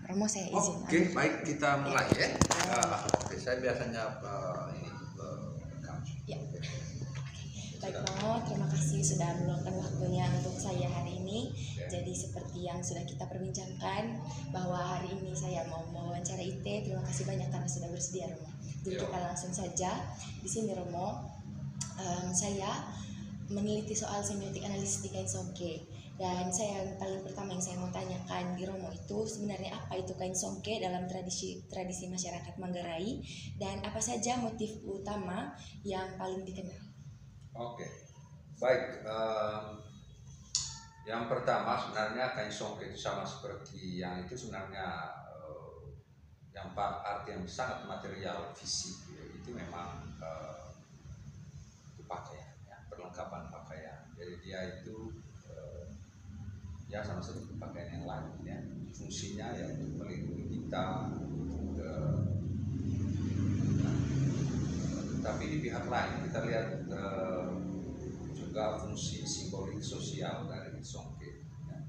Romo saya izin. Oke, baik, kita mulai ya. Ya. Oke, saya biasanya ini Ya. Baik Romo, terima kasih sudah meluangkan waktunya untuk saya hari ini. Jadi seperti yang sudah kita perbincangkan bahwa hari ini saya mau mewawancara IT. Terima kasih banyak karena sudah bersedia Romo. Jadi kita langsung saja di sini Romo. Saya meneliti soal semiotik analisis di kain songke, dan yang paling pertama yang saya mau tanyakan di Romo itu sebenarnya apa itu kain songke dalam tradisi masyarakat Manggarai, dan apa saja motif utama yang paling dikenal. Oke, baik. Yang pertama sebenarnya kain songke itu sama seperti yang itu sebenarnya yang arti yang sangat material fisik itu memang itu pakaian, ya, perlengkapan pakaian. Jadi dia itu ya sama seperti pakaian yang lain, ya. Fungsinya ya untuk melindungi kita. Tapi di pihak lain kita lihat juga fungsi simbolik sosial dari songke. Ya.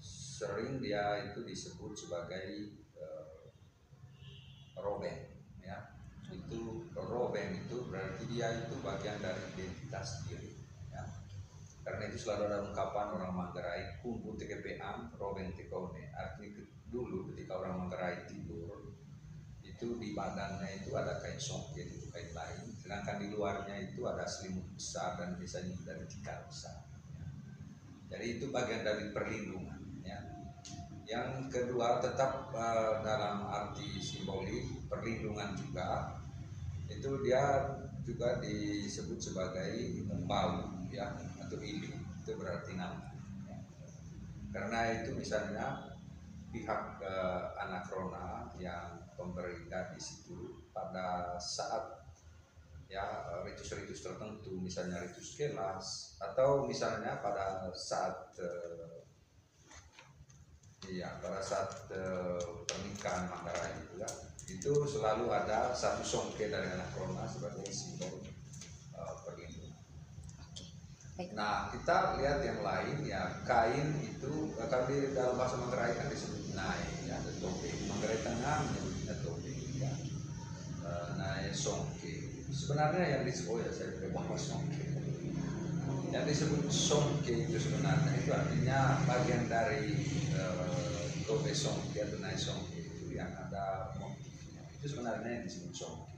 Sering dia itu disebut sebagai robeng. Ya. Itu robeng itu berarti dia itu bagian dari identitas diri. Ya. Karena itu selalu ada ungkapan orang Manggarai, kumbu tekepean, robeng tekone. Artinya dulu ketika orang Manggarai tidur, itu di badannya itu ada kain songke, itu kain lain, sedangkan di luarnya itu ada selimut besar dan biasanya dari tikar besar. Ya. Jadi itu bagian dari perlindungan. Ya. Yang kedua tetap dalam arti simbolik perlindungan juga, itu dia juga disebut sebagai bau, ya, atau ilu, itu berarti nama. Ya. Karena itu misalnya pihak Anakrona yang pemerintah di situ pada saat ya ritus-ritus tertentu, misalnya ritus kelas atau misalnya pada saat pernikahan Manggarai itu selalu ada satu songke dari Anakrona sebagai simbol perlindungan. Nah, kita lihat yang lain, ya, kain itu kalau di dalam bahasa Manggarai kan disebut nai, ya, atau tope. Manggarai Tengah menyebutnya tope, ya. Nai songke. Sebenarnya yang disebut, saya bahwa songke. Yang disebut songke itu sebenarnya itu artinya bagian dari tope songke atau nai songke itu yang ada motifnya. Itu sebenarnya yang disebut songke.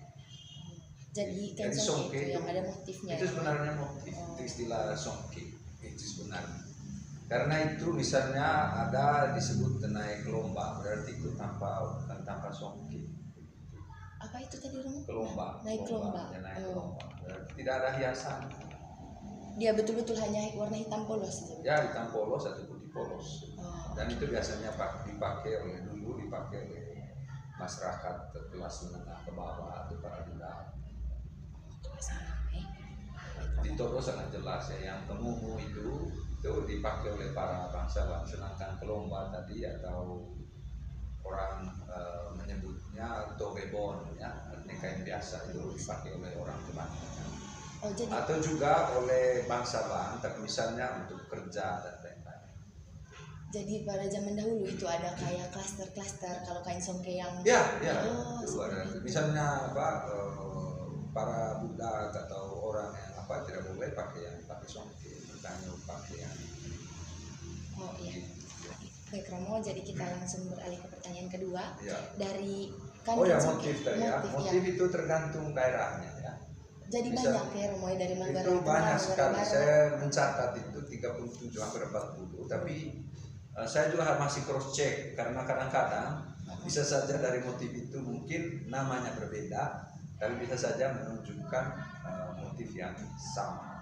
Jadi kain songke itu yang ada motifnya. Itu sebenarnya motif, itu istilah songke itu sebenarnya. Karena itu misalnya ada disebut naik lomba, berarti itu bukan tanpa songke. Apa itu tadi Romo? Kelomba. Naik lomba. Ya, naik lomba. Berarti tidak ada hiasan. Dia betul-betul hanya warna hitam polos. Ya, hitam polos atau putih polos. Dan itu biasanya dipakai oleh masyarakat kelas menengah ke bawah atau para budak. Di Toro sangat jelas ya, yang kemumu itu dipakai oleh para bangsawan, sedangkan kelomba tadi atau orang menyebutnya tobebon, ya, artinya kain biasa itu dipakai oleh orang kebanyakan. Atau juga oleh bangsawan, tapi misalnya untuk kerja dan lain-lain. Jadi pada zaman dahulu itu ada kayak klaster-klaster kalau kain songke yang ya, itu ada. Misalnya para budak atau orang yang tidak boleh pakai songke, makanya pakaian. Oh iya. Baik Romo, jadi kita langsung beralih ke pertanyaan kedua. Ya. Dari motif tadi ya. Motif itu tergantung daerahnya, ya. Jadi banyak ya Romo dari Manggarai. Itu banyak sekali. Saya mencatat itu 37 hampir 40, tapi saya juga masih cross check karena kadang-kadang bisa saja dari motif itu mungkin namanya berbeda, tapi bisa saja menunjukkan motif yang sama.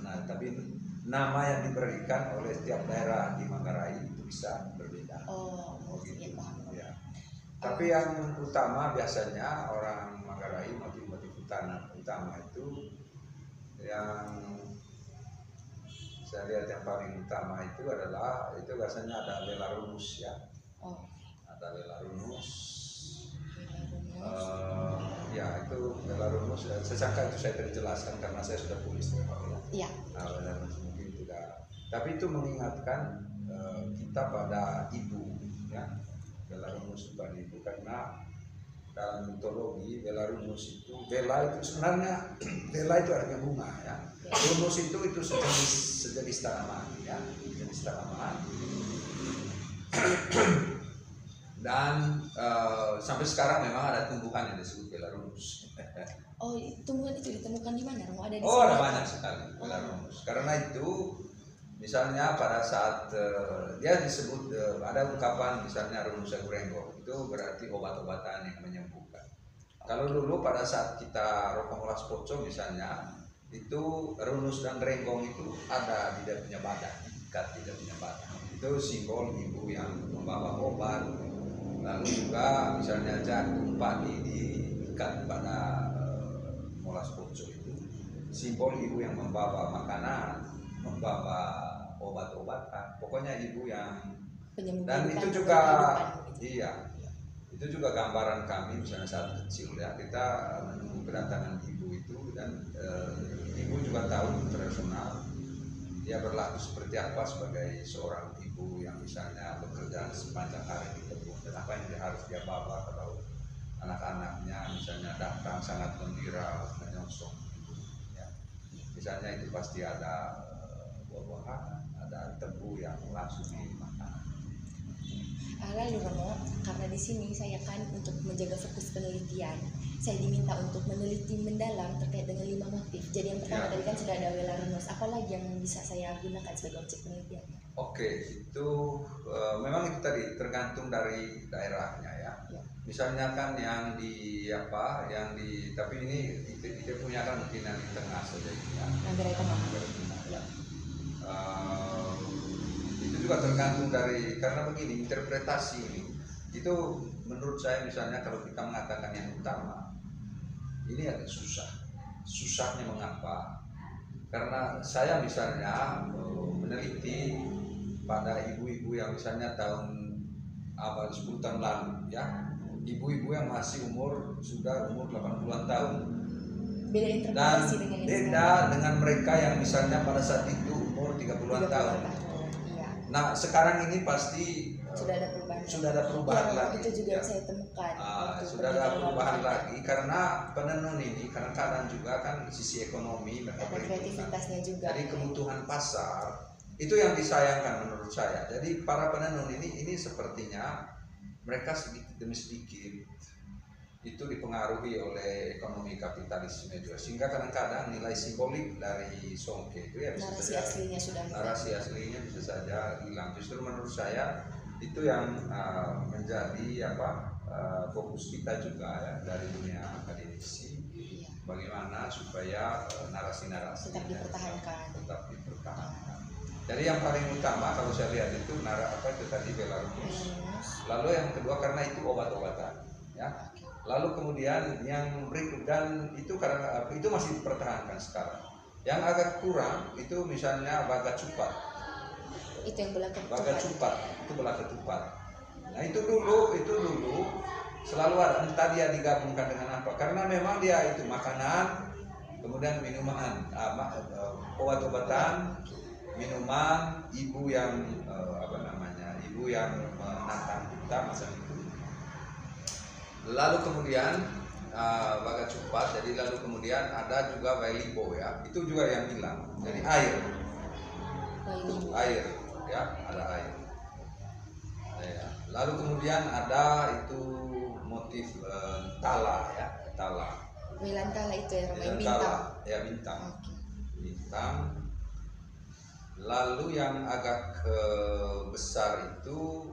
Nah, tapi nama yang diberikan oleh setiap daerah di Manggarai itu bisa berbeda. Gitu. Ya. Tapi yang utama biasanya orang Manggarai motif-motif utama itu yang saya lihat yang paling utama itu adalah itu biasanya ada Belarus, ya. Ada Belarus. Ya itu Belarus. Sesangka itu saya terjelaskan karena saya sudah tulis. Ya. Mungkin tidak. Tapi itu mengingatkan kita pada ibu, ya. dalam mitologi Vela Runus itu, Vela itu sebenarnya Vela itu artinya bunga ya. Runus itu sejenis tanaman ya, sejenis tanaman. Dan sampai sekarang memang ada tumbuhan yang disebut Vela Runus. Oh, tumbuhan itu ditemukan di mana? Romo? Ada di Oh, sini? ada banyak sekali Vela Runus. Karena itu misalnya pada saat dia disebut ada ungkapan misalnya Runus Agrengo, itu berarti obat-obatan yang menyembuhkan. Kalau dulu pada saat kita Rokomolas Poco misalnya, itu Runus dan Renggong itu ada di dia punya badan, ikat di dia punya badan. Itu simbol ibu yang membawa obat. Lalu juga misalnya jagung padi diikat pada molas poco itu simbol ibu yang membawa makanan, membawa obat-obatan, pokoknya ibu yang Penyembuh dan kehidupan, itu juga kehidupan. iya itu juga gambaran kami misalnya saat kecil ya, kita menunggu kedatangan ibu itu dan ibu juga tahu personal dia berlaku seperti apa sebagai seorang ibu yang misalnya bekerja sepanjang hari di kebun, dan apa yang harus dia bawa kalau anak-anaknya misalnya datang sangat gembira menyongsong ibu ya. Misalnya itu pasti ada buah-buahan, ada tebu yang langsung dimakan. Lalu Romo, karena di sini saya kan untuk menjaga fokus penelitian, saya diminta untuk meneliti mendalam terkait dengan 5 motif. Jadi yang pertama tadi kan sudah ada Vela Runus, apalagi yang bisa saya gunakan sebagai objek penelitian? Oke, itu memang itu tadi tergantung dari daerahnya ya. Misalnya kan yang di tapi ini kita punya kan mungkin yang di tengah saja ini ya. Nagara Tengah. Ya. Itu juga tergantung dari, karena begini interpretasi ini itu menurut saya misalnya kalau kita mengatakan yang utama ini agak susahnya mengapa, karena saya misalnya meneliti pada ibu-ibu yang misalnya tahun abad 10 tahun lalu ya, ibu-ibu yang masih sudah umur 80-an tahun, Beda dan interpretasi dengan yang beda dengan mereka yang misalnya pada saat itu umur 30-an tahun. Iya. Nah sekarang ini pasti Sudah ada perubahan. sudah ada perubahan Ya, lagi. itu juga Ya. yang saya temukan. waktu Sudah ada penelitian perubahan Romo. lagi karena penenun ini kadang-kadang juga kan sisi ekonomi mereka Ada perhitungkan. kreativitasnya juga. Jadi kebutuhan pasar itu yang disayangkan menurut saya. Jadi para penenun ini sepertinya mereka sedikit demi sedikit itu dipengaruhi oleh ekonomi kapitalisme juga, sehingga kadang-kadang nilai simbolik dari songke itu ya bisa narasi saja aslinya sudah narasi aslinya bisa saja hilang. Justru menurut saya itu yang menjadi fokus kita juga ya dari dunia akademisi, Iya. bagaimana supaya narasi-narasi Tetap dipertahankan. Jadi yang paling utama kalau saya lihat itu itu tadi Vela Runus. Lalu yang kedua karena itu obat-obatan ya. Lalu kemudian yang berikut, dan itu karena itu masih dipertahankan sekarang. Yang agak kurang itu misalnya Baga Cupat. Itu yang Baga Cupat itu belah ketupat. Nah itu dulu selalu ada, entah dia digabungkan dengan apa. Karena memang dia itu makanan, kemudian minuman, obat-obatan, minuman, ibu yang ibu yang menatang kita masa itu. Lalu kemudian Baga Cupat, jadi lalu kemudian ada juga Bailibo ya, itu juga yang hilang. Jadi air ya, ada air. Ya. Lalu kemudian ada itu motif tala ya, tala. Wilantala itu ya, Romo, Tala ya, bintang. Oke. Bintang. Lalu yang agak besar itu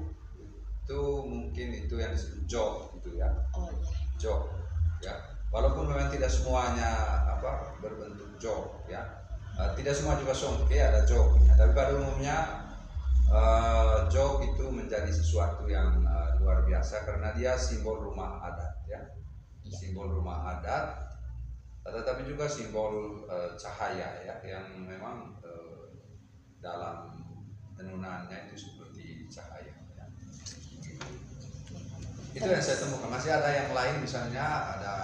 mungkin itu yang disebut jog gitu ya. Oh iya. Jog ya. Walaupun memang tidak semuanya berbentuk jog ya. Tidak semua juga songke ada jog. Tapi pada umumnya jog itu menjadi sesuatu yang luar biasa karena dia simbol rumah adat ya. Simbol rumah adat, tetapi juga simbol cahaya ya, yang memang dalam tenunannya itu seperti cahaya ya. Itu yang saya temukan. Masih ada yang lain, misalnya ada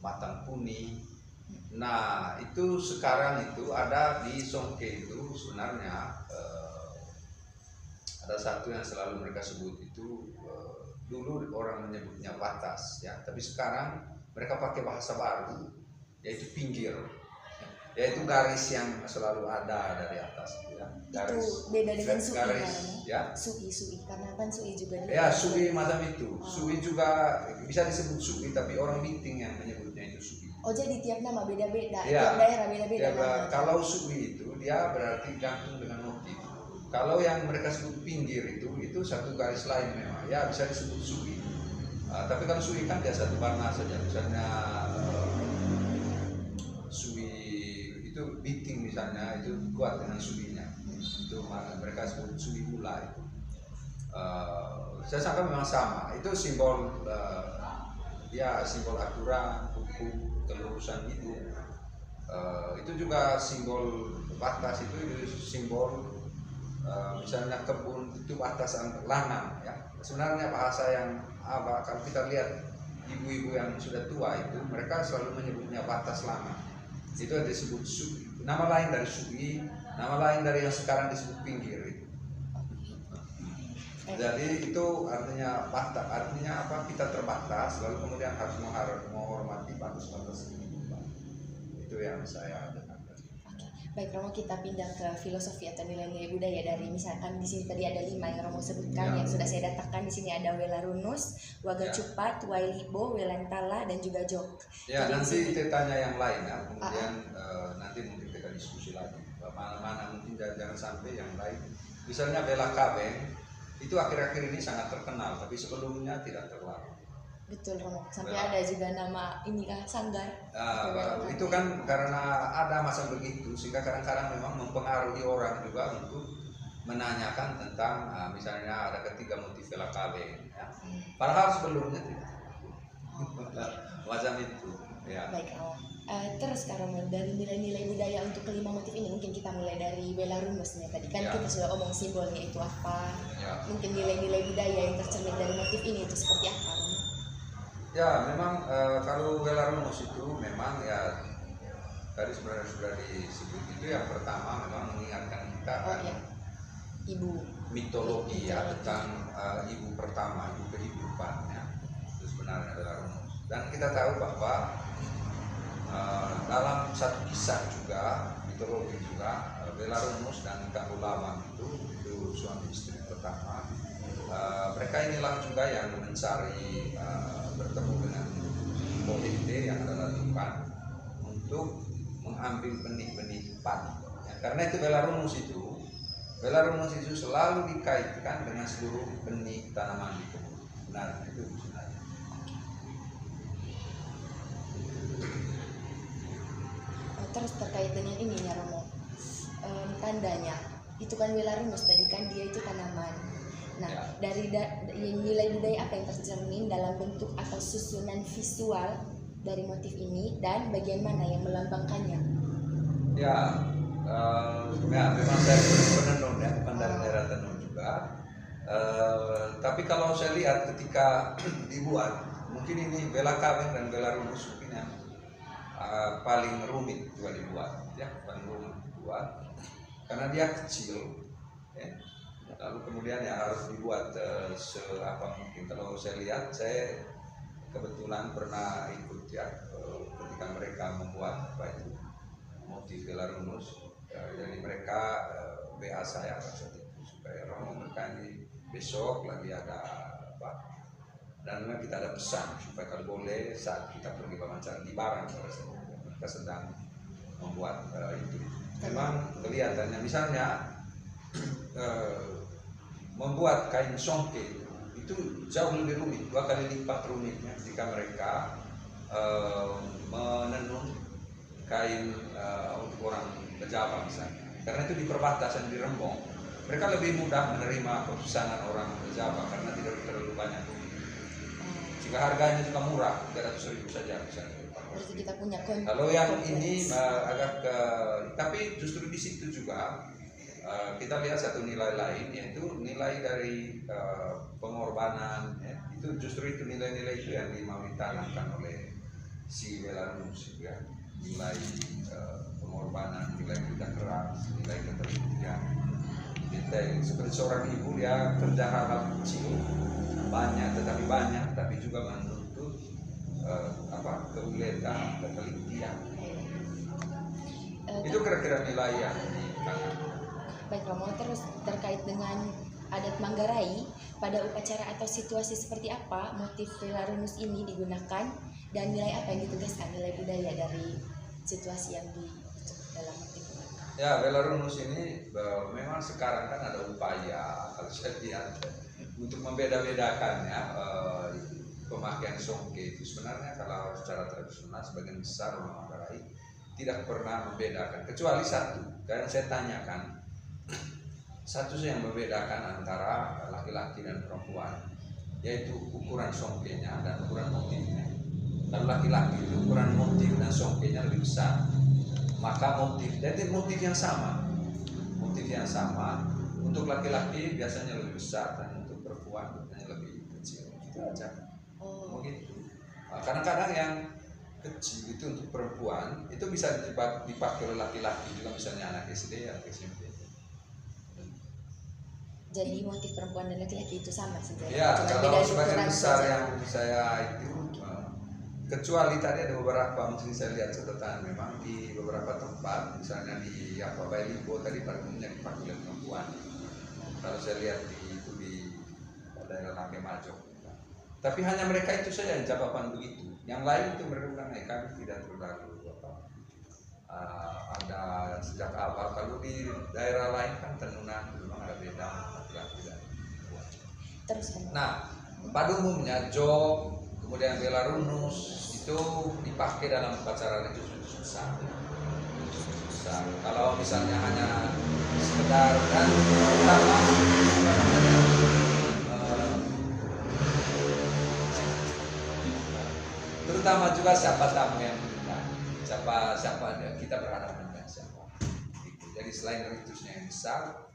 matang puni. Nah itu sekarang itu ada di songke itu sebenarnya ada satu yang selalu mereka sebut itu dulu orang menyebutnya batas ya, tapi sekarang mereka pakai bahasa baru yaitu pinggir, yaitu garis yang selalu ada dari atas ya. Garis, itu beda dengan sui garis, kan? ya. Sui karena kan sui juga Ya sui macam itu. Sui juga bisa disebut sui, tapi orang Binting yang menyebutnya itu sui. Oh jadi tiap nama beda-beda, Ya, tiap daerah beda-beda namanya. kalau sui itu dia berarti gantung dengan motif. Kalau yang mereka sebut pinggir itu satu garis lain memang ya bisa disebut sui. Tapi kalau sui kan dia satu warna saja, misalnya sui itu Binting misalnya itu kuat dengan suinya. Itu mereka sebut sui gula itu. Saya sangka memang sama. Itu simbol ya simbol aturan, hukum, kelurusan hidup. Itu juga simbol batas, itu simbol misalnya kebun itu batasan lanang ya. Sebenarnya bahasa yang apa kalau kita lihat ibu-ibu yang sudah tua itu mereka selalu menyebutnya batas lanang. Itu disebut sui. Nama lain dari sui, nama lain dari yang sekarang disebut pinggir itu. Jadi itu artinya batas, artinya apa? Kita terbatas, lalu kemudian harus menghormati batas-batas ini. Itu yang saya dengar. Baik Romo, kita pindah ke filosofi atau nilai-nilai budaya dari misalkan di sini tadi ada 5 yang Romo sebutkan yang sudah saya datakan. Di sini ada Welarunus, Wagacupat, Wailibo, Welantala dan juga Jok. Ya jadi nanti kita tanya yang lain ya, kemudian nanti mungkin kita diskusi lagi mana mungkin jangan sampai yang lain. Misalnya Bela Kabeng itu akhir-akhir ini sangat terkenal, tapi sebelumnya tidak terlalu. Betul Romo, sampai ada juga nama ini kah Sanggar. Itu kan karena ada masa begitu sehingga kadang-kadang memang mempengaruhi orang juga untuk menanyakan tentang misalnya ada ketiga motif Bela Kabeng ya. Padahal sebelumnya tidak macam itu ya. Baik Romo, terus Romo dari nilai-nilai budaya untuk kelima motif ini mungkin kita mulai dari Welarunus nih. Tadi kan kita sudah omong simbolnya itu apa ya. Mungkin nilai-nilai budaya yang tercermin dari motif ini itu seperti apa Romo? Ya memang kalau Welarunus itu memang ya tadi sebenarnya sudah disebut itu yang pertama memang mengingatkan kita kan ibu mitologi ya tentang ibu pertama, ibu kehidupan ya. Itu sebenarnya Welarunus. Dan kita tahu bahwa dalam satu kisah juga mitologi juga Welarunus dan Kahulaman itu suami istri pertama. Mereka inilah juga yang mencari bertemu dengan Polite yang adalah Tuhan untuk mengambil benih-benih padi ya, karena itu Welarunus itu selalu dikaitkan dengan seluruh benih tanaman di kebun. Benar itu sebenarnya. Terus terkait dengan ini ya Romo, tandanya itu kan Welarunus tadi kan dia itu tanaman. Nah, dari nilai budaya apa yang tercermin dalam bentuk atau susunan visual dari motif ini dan bagian mana yang melambangkannya? Ya, memang saya penenun ya, bukan dari daerah tenun juga. Tapi kalau saya lihat ketika dibuat, mungkin ini Bela Kabeng dan Welarunus mungkin yang paling rumit juga dibuat, ya, paling rumit dibuat karena dia kecil. Ya. Lalu kemudian ya harus dibuat seapa mungkin. Kalau saya lihat, saya kebetulan pernah ikut ya ketika mereka membuat apa itu motif Welarunus. Jadi mereka WA saya saat itu supaya Romo berkali besok lagi ada apa. Dan memang kita ada pesan supaya kalau boleh saat kita pergi wawancara di Barang mereka sedang membuat itu. Memang kelihatannya misalnya membuat kain songke itu jauh lebih rumit, 2 kali lipat rumitnya jika mereka menenun kain untuk orang Jawa misalnya. Karena itu di perbatasan di Rembong, mereka lebih mudah menerima pesanan orang Jawa karena tidak terlalu banyak rumit. Jika harganya juga murah, 300.000 saja misalnya. Berarti kita punya konten. Kalau yang ini agak tapi justru di situ juga kita lihat satu nilai lain, yaitu nilai dari pengorbanan ya. Itu justru itu nilai-nilai itu yang mau ditanamkan oleh si Welarunus ya. Nilai pengorbanan, nilai kerja keras, nilai keterbukaan. detail. Seperti seorang ibu, dia kerja hal-hal kecil banyak, tapi juga menuntut keuletan, ketelitian. Itu kira-kira nilai yang ditanam. Baik Romo, terus terkait dengan adat Manggarai, pada upacara atau situasi seperti apa motif Vela Runus ini digunakan dan nilai apa yang ditugaskan, nilai budaya dari situasi yang di dalam motif ini? Ya, Vela Runus ini memang sekarang kan ada upaya, kalau saya lihat, untuk membeda-bedakan ya pemakaian songke itu. Sebenarnya kalau secara tradisional sebagian besar orang Manggarai tidak pernah membedakan, kecuali satu. Karena saya tanyakan, satu yang membedakan antara laki-laki dan perempuan, yaitu ukuran songkenya dan ukuran motifnya. Kalau laki-laki itu ukuran motif dan songkenya lebih besar, maka jadi motif yang sama. Untuk laki-laki biasanya lebih besar dan untuk perempuan biasanya lebih kecil. Itu aja. Begitu. Kadang-kadang yang kecil itu untuk perempuan itu bisa dipakai oleh laki-laki juga, misalnya anak SD atau SMP. Jadi motif perempuan dan laki-laki itu sama saja. Ya, kalau sebagian besar saja. yang saya itu, kecuali tadi ada beberapa, mungkin saya lihat catatan, memang di beberapa tempat, misalnya di Balibo tadi pada umumnya dipakai oleh perempuan. Kalau saya lihat di daerah Nangke Majo. Tapi hanya mereka itu saja yang jawaban begitu. Yang lain itu mereka bilang, kami tidak terlalu ada sejak awal. Kalau di daerah lain kan tenunan memang ada beda laki-laki dan perempuan. Nah, pada umumnya jog, kemudian Vela Runus itu dipakai dalam upacara ritus besar. Kalau misalnya hanya sekedar dan terutama juga siapa tamu yang diundang, siapa kita berharap dengan siapa. Jadi selain ritusnya yang besar,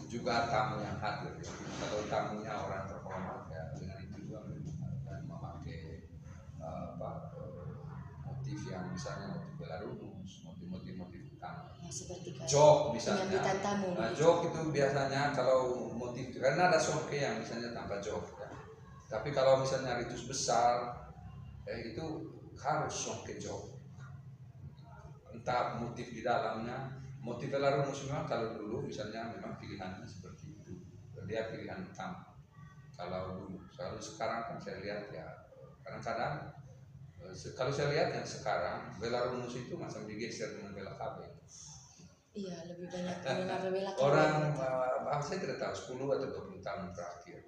juga tamu yang hadir. Kalau tamunya orang terhormat, ya dengan itu juga memakai motif yang misalnya motif Vela Runus, motif utama. Seperti jok misalnya. Penyambutan tamu. Jok itu biasanya kalau motif, karena ada songke yang misalnya tanpa jok. Ya. Tapi kalau misalnya ritus besar, itu harus songke jok. Entah motif di dalamnya, motif Vela Runus memang kalau dulu misalnya memang pilihannya seperti itu, dia pilihan utama. Kalau dulu, kalau sekarang kan saya lihat ya kadang-kadang, kalau saya lihat yang sekarang Vela Runus itu macam digeser dengan Vela KB. Iya, lebih banyak penggemar Vela KB. Orang, saya tidak tahu 10 atau 20 tahun terakhir.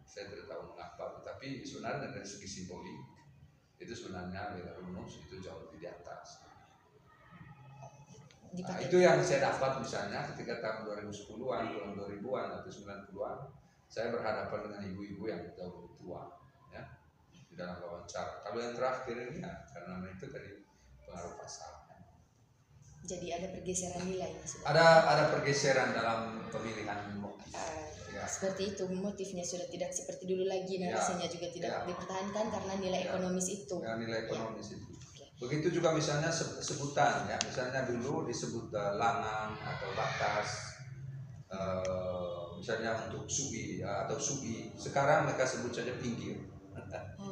Saya tidak tahu mengapa, tapi sebenarnya dari segi simbolik itu sebenarnya Vela Runus itu jauh lebih di atas. Nah, itu yang saya dapat misalnya ketika tahun 2010-an, tahun 2000-an atau 90-an, saya berhadapan dengan ibu-ibu yang jauh lebih tua, ya, di dalam wawancara. Kalau yang terakhir ini ya, karena itu tadi pengaruh pasar. Jadi ada pergeseran nilai. Ada pergeseran dalam pemilihan motif. Ya. Seperti itu, motifnya sudah tidak seperti dulu lagi, narasinya juga tidak dipertahankan karena nilai ekonomis itu. Ya, nilai ekonomis itu. Begitu juga misalnya sebutan, ya, misalnya dulu disebut langang atau batas, misalnya untuk sugi atau sugi. Sekarang mereka sebut saja pinggir.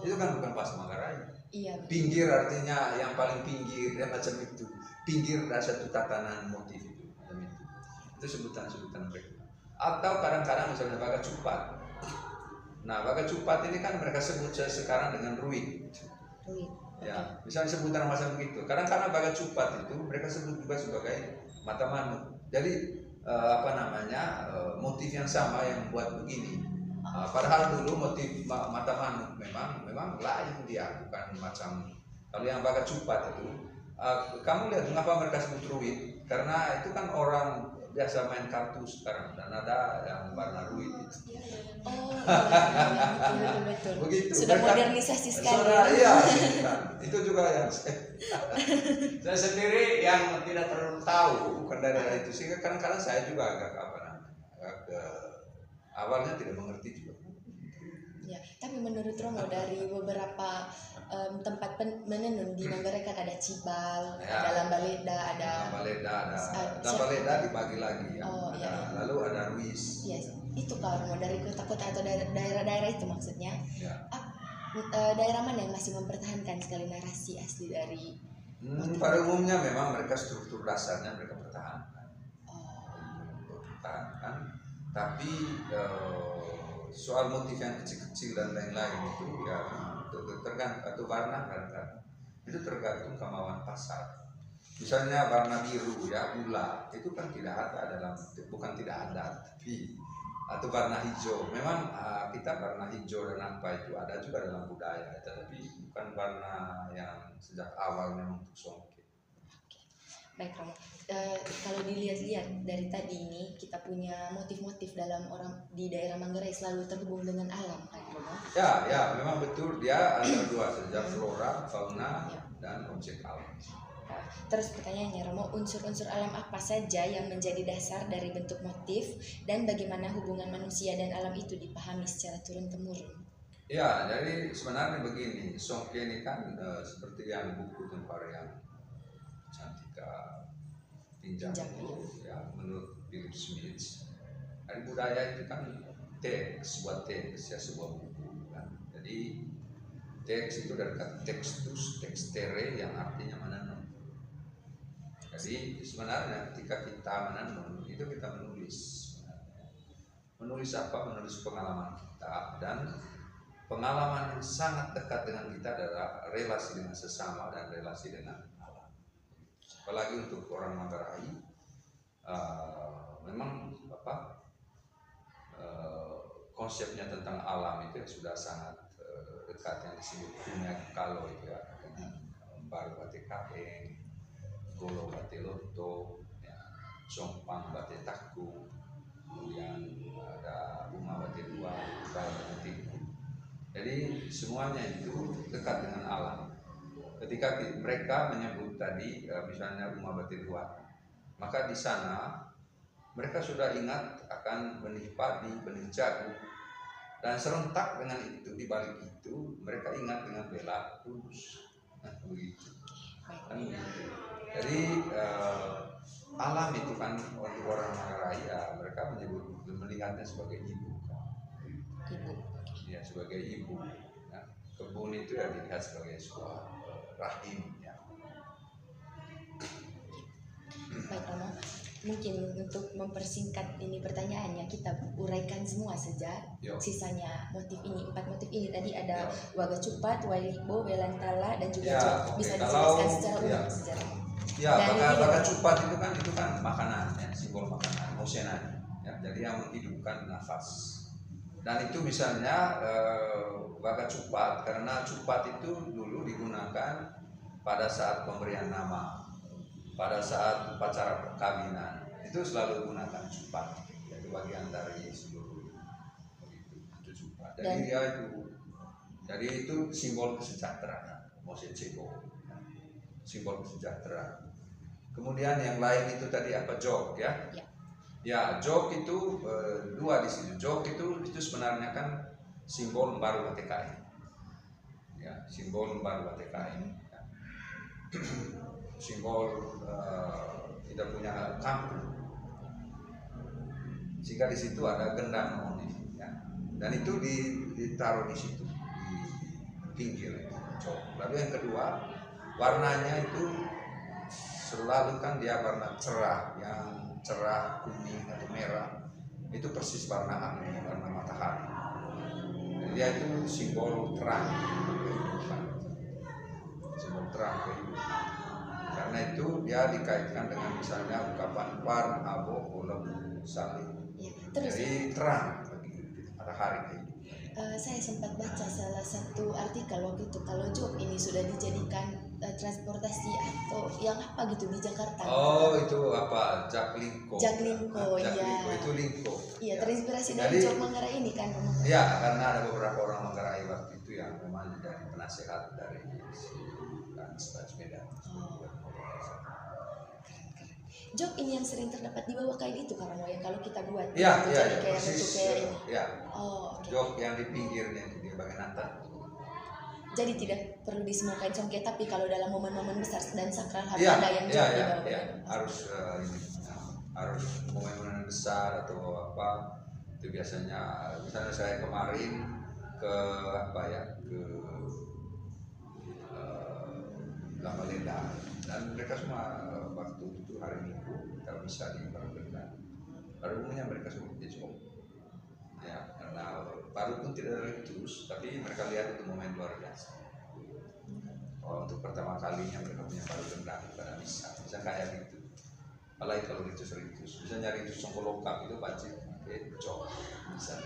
Itu kan bukan bahasa Manggarai. Iya. Pinggir artinya yang paling pinggir, ya, macam itu. Pinggir ada satu tatanan motif itu, macam itu. Itu sebutan-sebutan mereka. Atau kadang-kadang misalnya baga cupat. Nah, baga cupat ini kan mereka sebut sekarang dengan ruit. Ya, misalnya sebutan macam begitu. Kadang-kadang baga cupat itu mereka sebut juga sebagai mata manuk. Jadi motif yang sama yang buat begini. Padahal dulu motif mata manuk memang lain dia, bukan macam kalau yang baga cupat itu. Kamu lihat mengapa mereka sebut ruit? Karena itu kan orang biasa main kartu sekarang dan ada yang warna ruit itu. Betul. Begitu. Sudah modernisasi sekali. Iya, itu juga yang saya sendiri yang tidak terlalu tahu bukan daerah itu, sehingga kadang-kadang saya juga agak awalnya tidak mengerti juga. Ya, tapi menurut Romo dari beberapa tempat menenun di Manggarai kan ada Cibal, Ya. ada Lambaleda, ada Lambaleda dibagi lagi ya. Oh, iya. Lalu ada Ruis. Yes, itu kalau Romo dari kota-kota atau daerah-daerah itu maksudnya. Ya. Daerah mana yang masih mempertahankan sekali narasi asli dari Pada umumnya memang mereka struktur dasarnya mereka pertahankan. Tapi soal motif yang kecil-kecil dan lain-lain itu ya tergantung, atau warna kan itu tergantung kemauan pasar. Misalnya warna biru ya gula itu kan tidak ada dalam, bukan tidak ada, tapi atau warna hijau memang kita warna hijau dan apa itu ada juga dalam budaya, tetapi bukan warna yang sejak awal memang untuk songke. Baik Romo, kalau dilihat-lihat dari tadi ini kita punya motif-motif dalam orang di daerah Manggarai selalu terhubung dengan alam kan Romo? Ya memang betul, dia ada dua saja, flora, fauna, dan objek alam. Terus pertanyaannya Romo, unsur-unsur alam apa saja yang menjadi dasar dari bentuk motif dan bagaimana hubungan manusia dan alam itu dipahami secara turun-temurun? Ya, jadi sebenarnya begini, songke ini kan seperti yang buku Tempar yang Cantika pinjam itu ya, menurut Philip Smith. Dari budaya itu kan sebuah teks ya, sebuah buku kan. Jadi teks itu dari kata textus, textere yang artinya menenun. Jadi sebenarnya ketika kita menenun itu kita menulis. Menulis apa? Menulis pengalaman kita, dan pengalaman yang sangat dekat dengan kita adalah relasi dengan sesama dan relasi dengan alam. Apalagi untuk orang Manggarai, memang konsepnya tentang alam itu sudah sangat dekat, yang disebut punya kalau itu ya, dengan baru bate kaeng, golo bate loto, ya, sompang bate taku, kemudian ada bunga bate dua, bal bate tiku. Jadi semuanya itu dekat dengan alam. Ketika mereka menyebut tadi misalnya bunga bate dua, maka di sana mereka sudah ingat akan benih padi, benih jagung, dan serentak dengan itu, di balik itu mereka ingat dengan bela kudus. Nah, begitu. Kan begitu. Jadi alam itu kan untuk orang Manggarai ya, mereka melihatnya sebagai ibu. Ya, sebagai ibu. Nah, kebun itu ya dilihat sebagai sebuah rahim ya. Baik Romo, mungkin untuk mempersingkat ini pertanyaannya kita uraikan semua saja. Sisanya motif ini, 4 motif ini tadi ada Waga Cupat, Walibo, Welantala, dan juga Jok. Bisa dijelaskan secara umum sejarah. Ya, Waga Cupat itu kan makanan ya, simbol makanan, mosenanya. Ya, jadi yang menghidupkan nafas. Dan itu misalnya Waga Cupat, karena Cupat itu dulu digunakan pada saat pemberian nama, pada saat upacara perkawinan, itu selalu gunakan Cupat. Itu bagian dari seluruh itu Cupat. Jadi itu simbol kesejahteraan, Mose Ceko, simbol kesejahteraan. Kemudian yang lain itu tadi apa, jok ya? Ya, jok itu dua di sini. Jok itu sebenarnya kan simbol baru BTKI. Ya, simbol baru BTKI. Ya. Simbol kita punya kampung. Jika di situ ada gendang motif, ya. Dan itu ditaruh di situ di pinggir jok. Lalu yang kedua, warnanya itu selalu kan dia warna cerah, yang cerah kuning atau merah, itu persis warna angin, warna matahari. Jadi dia itu simbol terang kehidupan, simbol terang kehidupan. Karena itu dia dikaitkan dengan misalnya ungkapan war abo ulam saling. Jadi terang bagi matahari kehidupan. Saya sempat baca salah satu artikel waktu itu kalau jok ini sudah dijadikan transportasi atau yang apa gitu di Jakarta. Oh, itu apa? Jaklingko. Jaklingko, iya. Itu lingko. Iya, terinspirasi dari jok Manggarai ini kan. Iya, karena ada beberapa orang Manggarai waktu itu yang memang jadi penasehat dari si Anies Baswedan. Jok ini yang sering terdapat di bawah kain itu karena yang kalau kita buat Iya, iya, jadi kayak persis. bentuk kayak ini. Ya, Oh, oke. jok yang di pinggirnya itu di bagian atas. Jadi tidak perlu disemuakan congke, tapi kalau dalam momen-momen besar dan sakral harus Iya, ada yang iya, jauh di iya, bawah. iya. Harus ini, harus momen besar atau apa. Itu biasanya, misalnya saya kemarin ke apa ya, ke Lamalenda, dan mereka semua waktu itu hari Minggu kalau bisa di Barugelana. Pada umumnya mereka semua besok. Ya, karena baru pun tidak ritus, tapi mereka lihat itu momen luar biasa. Oh, untuk pertama kalinya mereka punya baru gendang pada bisa kayak gitu. Apalagi kalau ritus, misalnya ritus songkolokap itu wajib pakai jok, bisa.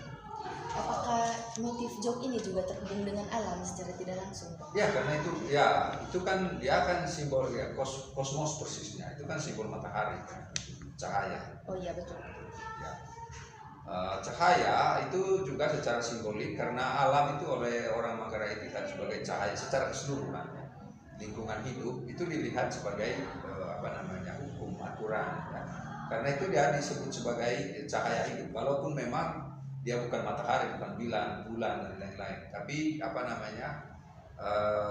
Apakah motif jok ini juga terhubung dengan alam secara tidak langsung? Ya, karena itu kan dia kan simbol ya kosmos persisnya, itu kan simbol matahari, kan? Cahaya. Oh iya betul. Ya. Cahaya itu juga secara simbolik karena alam itu oleh orang Manggarai dilihat sebagai cahaya secara keseluruhan. Lingkungan hidup itu dilihat sebagai hukum aturan ya. Karena itu dia disebut sebagai cahaya hidup walaupun memang dia bukan matahari, bukan bulan dan lain-lain, tapi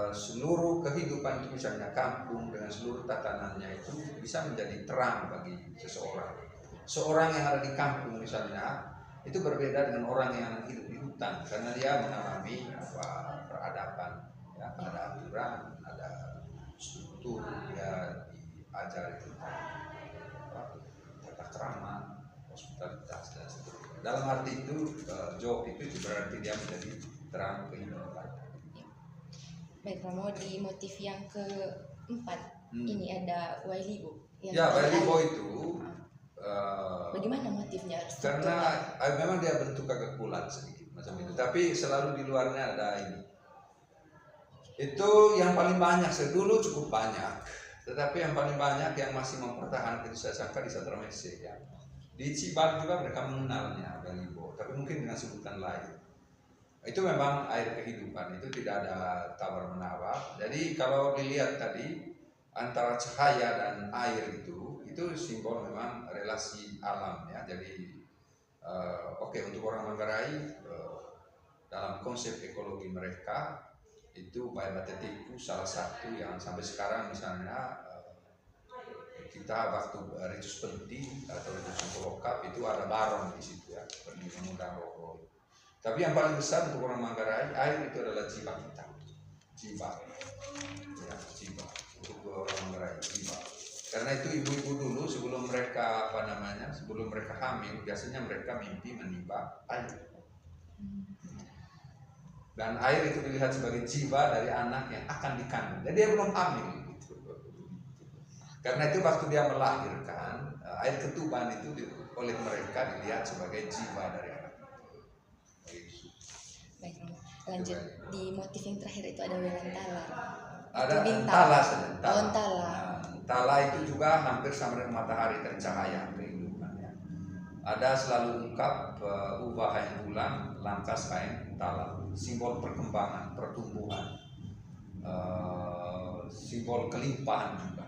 seluruh kehidupan itu misalnya kampung dengan seluruh tatanannya itu bisa menjadi terang bagi seseorang. Seorang yang ada di kampung misalnya itu berbeda dengan orang yang hidup di hutan karena dia mengalami peradaban, ya, ada aturan, ada struktur, dia diajar itu tata krama, hospitalitas dan seterusnya. Dalam arti itu jok itu berarti dia menjadi terang kehidupan. Baik Romo, di motif yang keempat ini ada Wailibo. Ya, Wailibo itu bagaimana motifnya? Karena memang dia bentuk agak bulat sedikit macam itu, tapi selalu di luarnya ada ini. Itu yang paling banyak, dulu cukup banyak, tetapi yang paling banyak yang masih mempertahankan itu saya sangka di Satramese ya. Di Cibat juga mereka mengenalnya Wailibo, tapi mungkin dengan sebutan lain. Itu memang air kehidupan, itu tidak ada tawar menawar. Jadi kalau dilihat tadi antara cahaya dan air itu simbol memang relasi alam ya. Jadi untuk orang Manggarai dalam konsep ekologi mereka itu Baibate salah satu yang sampai sekarang misalnya kita waktu ritus penting atau ritus songkolokap itu ada baron di situ ya, pergi mengundang roh. Tapi yang paling besar untuk orang Manggarai air itu adalah jiwa kita, jiwa ya, jiwa untuk orang Manggarai jiwa. Karena itu ibu-ibu dulu sebelum mereka hamil biasanya mereka mimpi menimba air. Dan air itu dilihat sebagai jiwa dari anak yang akan dikandung. Jadi dia belum hamil. Karena itu waktu dia melahirkan air ketuban itu oleh mereka dilihat sebagai jiwa dari anak. Baik Romo, lanjut di motif yang terakhir itu ada Welantala. Ada Tala. Tala. Tala itu juga hampir sama dengan matahari dan cahaya kehidupannya. Ada selalu ungkap ubah yang bulan, langkas kain tala, simbol perkembangan, pertumbuhan, simbol kelimpahan juga,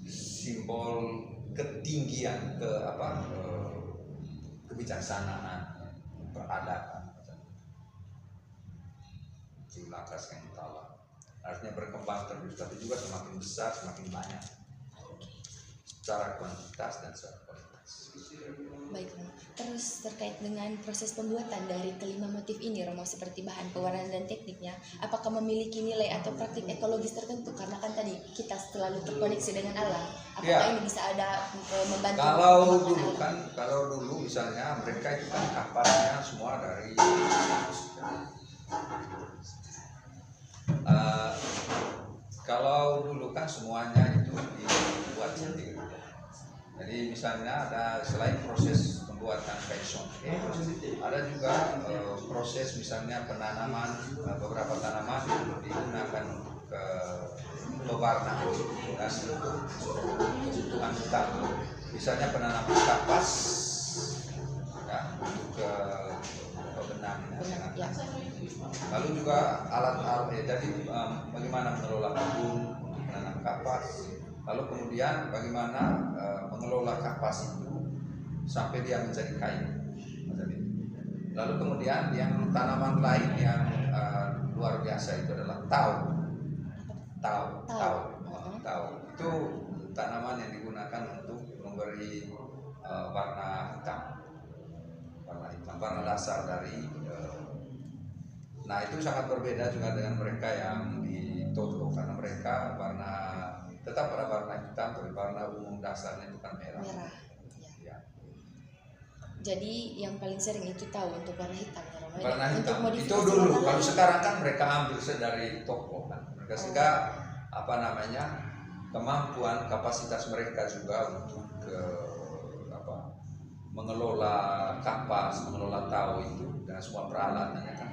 simbol ketinggian kebijaksanaan, peradaban. Langkas kain tala. Artinya berkembang terus, tapi juga semakin besar, semakin banyak secara kuantitas dan secara kualitas. Baik Romo, terus terkait dengan proses pembuatan dari kelima motif ini Romo, seperti bahan pewarnaan dan tekniknya, apakah memiliki nilai atau praktik ekologis tertentu? Karena kan tadi kita selalu terkoneksi dengan alam, apakah ini bisa ada membantu? Kalau dulu misalnya mereka itu kan kapasnya semua dari kalau dulu kan semuanya itu dibuat sendiri. Jadi misalnya ada selain proses pembuatan kain songke, ada juga proses misalnya penanaman beberapa tanaman digunakan untuk pewarnaan dan kebutuhan utama. Misalnya penanaman kapas ya, untuk benang. Lalu juga alat-alat jadi bagaimana mengelola kebun untuk menanam kapas. Lalu kemudian bagaimana mengelola kapas itu sampai dia menjadi kayu. Lalu kemudian yang tanaman lain yang luar biasa itu adalah tau. Itu tanaman yang digunakan untuk memberi warna hitam, warna dasar dari. Nah itu sangat berbeda juga dengan mereka yang di Toto, karena mereka tetap pada warna hitam, tapi warna umum dasarnya itu kan merah. Ya. Jadi yang paling sering itu tahu untuk warna hitam ya Romo. Warna hitam itu dulu. Kalau sekarang kan mereka ambil dari toko kan. Mereka sehingga kemampuan kapasitas mereka juga untuk mengelola kapas, mengelola tahu itu dengan semua peralatannya kan.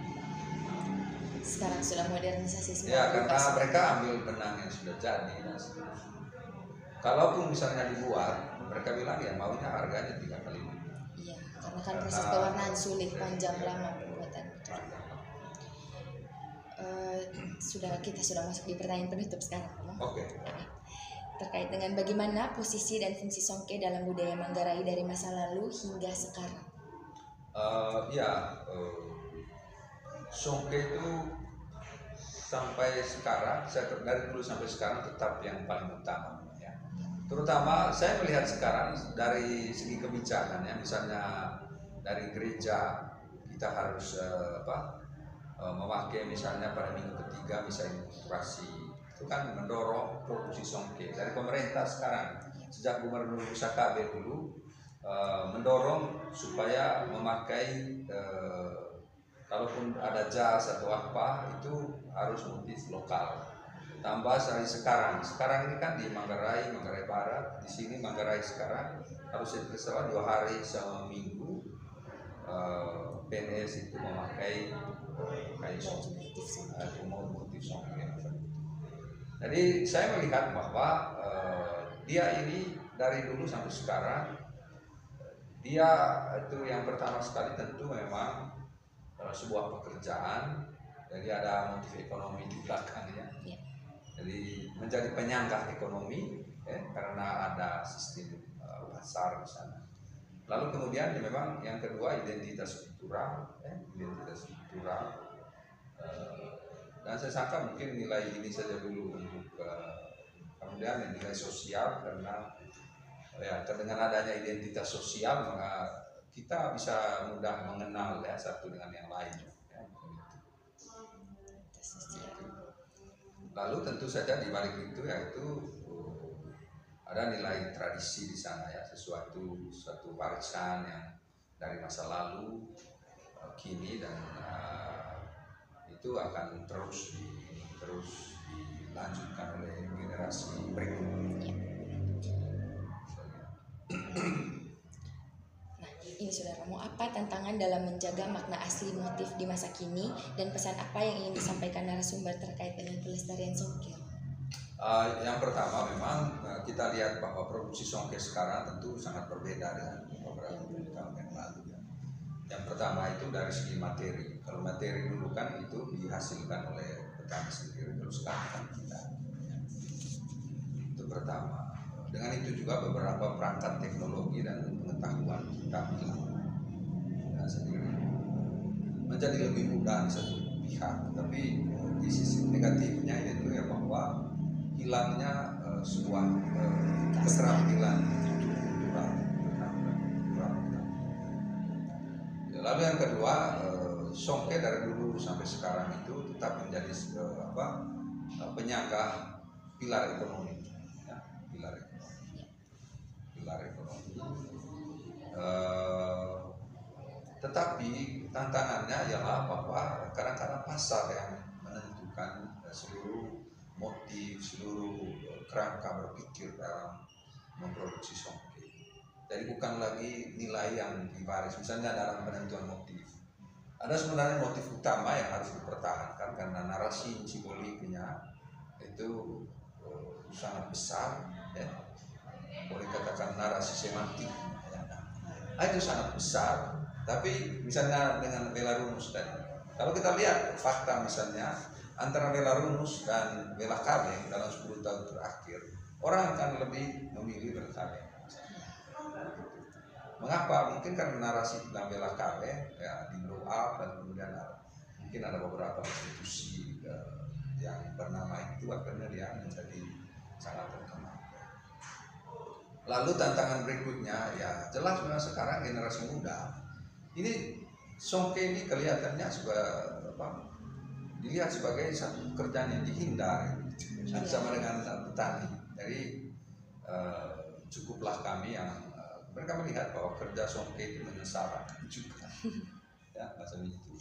Sekarang sudah modernisasi semua. Ya, karena mereka ambil benang yang sudah jadi. Kalaupun misalnya dibuat, mereka bilang ya maunya harganya 3 kali lipat. Iya, karena kan proses pewarnaan sulit, panjang, lama pembuatan. Kita sudah masuk di pertanyaan penutup sekarang. Oke. Terkait dengan bagaimana posisi dan fungsi Songke dalam budaya Manggarai dari masa lalu hingga sekarang. Songke itu sampai sekarang, dari dulu sampai sekarang tetap yang paling utama ya. Terutama saya melihat sekarang dari segi kebijakan ya, misalnya dari gereja kita harus memakai misalnya pada minggu ketiga misalnya inspirasi, itu kan mendorong produksi Songke. Dari pemerintah sekarang sejak Gubernur Nusa Kambangan dulu mendorong supaya memakai kalaupun ada jas atau apa itu harus motif lokal. Tambah dari sekarang ini kan di Manggarai Barat, di sini Manggarai sekarang harus selama 2 hari sama minggu PNS itu memakai kayu Songke atau motif Songke. Jadi saya melihat bahwa dia ini dari dulu sampai sekarang dia itu yang pertama sekali tentu memang sebuah pekerjaan, jadi ada motif ekonomi di belakangnya. Jadi menjadi penyangga ekonomi karena ada sistem pasar di sana. Lalu kemudian memang yang kedua identitas kultural, dan saya sangka mungkin nilai ini saja dulu untuk kemudian nilai sosial, karena dengan adanya identitas sosial maka kita bisa mudah mengenal ya satu dengan yang lain. Lalu tentu saja di balik itu yaitu ada nilai tradisi di sana ya, suatu warisan yang dari masa lalu kini dan itu akan terus dilanjutkan oleh generasi berikutnya. Ini Saudara Romo, apa tantangan dalam menjaga makna asli motif di masa kini dan pesan apa yang ingin disampaikan narasumber terkait dengan pelestarian Songke? Yang pertama memang kita lihat bahwa produksi Songke sekarang tentu sangat berbeda dengan beberapa tahun yang lalu. Yang pertama itu dari segi materi. Kalau materi dulu kan itu dihasilkan oleh petani sendiri, terus sekarang kan kita. Itu pertama. Dengan itu juga beberapa perangkat teknologi dan pengetahuan kita hilang sendiri, menjadi lebih mudah di satu pihak, tapi di sisi negatifnya yaitu ya bahwa hilangnya sebuah keterampilan kultural. Lalu yang kedua, Songke dari dulu sampai sekarang itu tetap menjadi penyangga pilar ekonomi. Tetapi tantangannya ialah bahwa kadang-kadang pasar yang menentukan seluruh motif, seluruh kerangka berpikir dalam memproduksi Songke. Jadi bukan lagi nilai yang diwaris, misalnya dalam penentuan motif. Ada sebenarnya motif utama yang harus dipertahankan karena narasi simboliknya itu sangat besar, ya. Boleh katakan narasi semantik, ya. Itu sangat besar. Tapi misalnya dengan Belarus tadi, kalau kita lihat fakta misalnya antara Belarus dan Bela Kaleng dalam 10 tahun terakhir, orang akan lebih memilih Bela Kaleng. Mengapa? Mungkin karena narasi tentang bela KW ya di blow up, dan kemudian mungkin ada beberapa institusi yang bernama itu akhirnya dia menjadi sangat terkenal. Lalu tantangan berikutnya ya jelas memang sekarang generasi muda ini Songke ini kelihatannya juga dilihat sebagai satu pekerjaan yang dihindari sama dengan petani. Jadi cukuplah kami yang mereka melihat bahwa kerja Songke itu menyengsarakan juga, ya macam itu.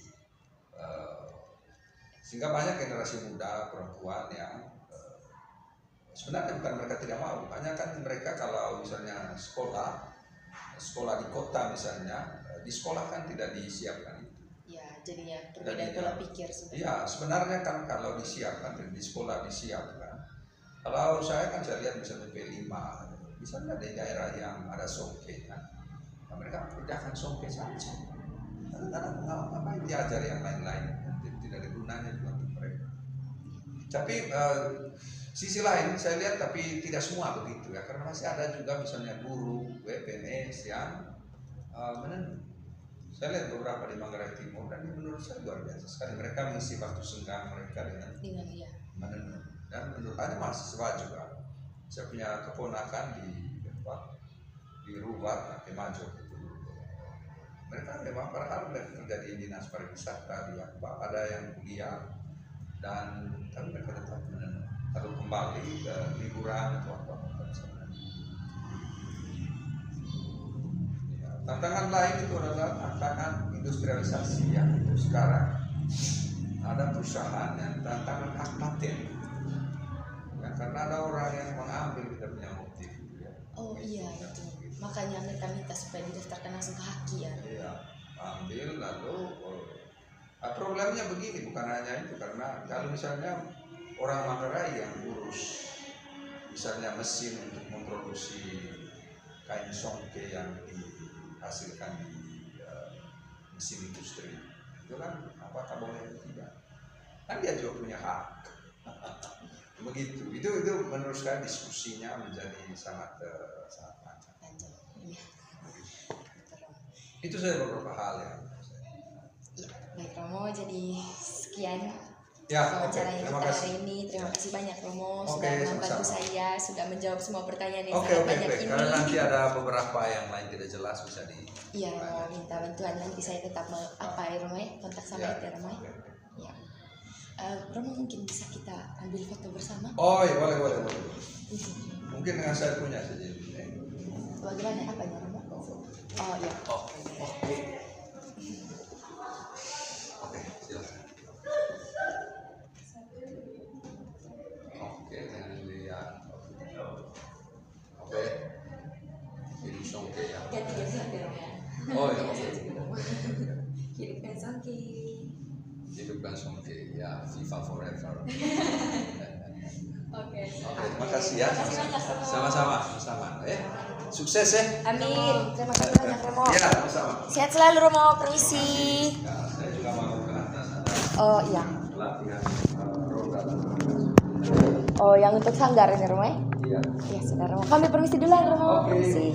Sehingga banyak generasi muda perempuan yang sebenarnya bukan mereka tidak mau, hanya kan mereka kalau misalnya sekolah di kota misalnya, di sekolah kan tidak disiapkan itu. Ya, jadinya perbedaan pola pikir sebenarnya. Iya, sebenarnya kan kalau disiapkan di sekolah disiapkan. Kalau saya kan saya lihat misalnya P5, misalnya di daerah yang ada Songke kan, nah, mereka kerjakan Songke saja. Karena apa yang diajar yang lain-lain, tidak ada gunanya juga untuk mereka. Tapi sisi lain saya lihat tapi tidak semua begitu ya, karena masih ada juga misalnya guru PNS yang menenun. Saya lihat beberapa di Manggarai Timur dan menurut saya luar biasa sekali, mereka mengisi waktu senggang mereka dengan menenun. Dan menurut saya mahasiswa juga, saya punya keponakan di Rubat, di Majo itu. Mereka memang padahal mereka kerja di dinas pariwisata, ada yang kuliah dan tapi mereka tetap menenun. Lalu kembali ke liburan atau apa. Tantangan lain itu adalah tantangan industrialisasi yang sekarang ada perusahaan yang tantangan hak paten ya, karena ada orang yang mengambil kita punya motif ya. Oh iya itu, makanya mereka minta supaya didaftarkan langsung ke Haki ya. Iya, ambil lalu problemnya begini, bukan hanya itu, karena kalau misalnya orang Manggarai yang urus misalnya mesin untuk memproduksi kain Songke yang dihasilkan di mesin industri itu kan apakah boleh atau tidak, kan dia juga punya hak. Begitu, itu menurut saya diskusinya menjadi sangat panjang. Iya. Itu saya beberapa hal ya. Ya, baik Romo, jadi sekian ya, wawancara yang terima kita kasih. hari ini. Terima kasih banyak Romo Oke, sudah membantu sama-sama. saya, sudah menjawab semua pertanyaan yang Oke, sangat banyak ini. karena nanti ada beberapa yang lain tidak jelas bisa di. Iya Romo, minta bantuan nanti saya tetap Romo ya, kontak sama itu Romo ya. Ya. Romo mungkin bisa kita ambil foto bersama? Oh iya, boleh. Mungkin dengan saya punya saja. Bagaimana apanya Romo? Oh iya. Oke, silakan. Oke, jangan dilihat. Oke. Ini Songke ya. Ganti Romo ya. Oh iya, oke. Hidupkan Songke. Hidupkan Songke ya, FIFA forever. Oke. Terima kasih ya. Terima kasih banyak Romo. Sama-sama. Sukses ya. Amin. Terima kasih banyak Romo. Ya, sama-sama. Sehat selalu Romo, permisi. Ya, saya juga mau ke atas ada Oh iya. pelatihan roda. Oh yang untuk sanggar ini Romo ya? Iya. Iya sudah Romo. Kami permisi dulu Romo. Oke. Permisi.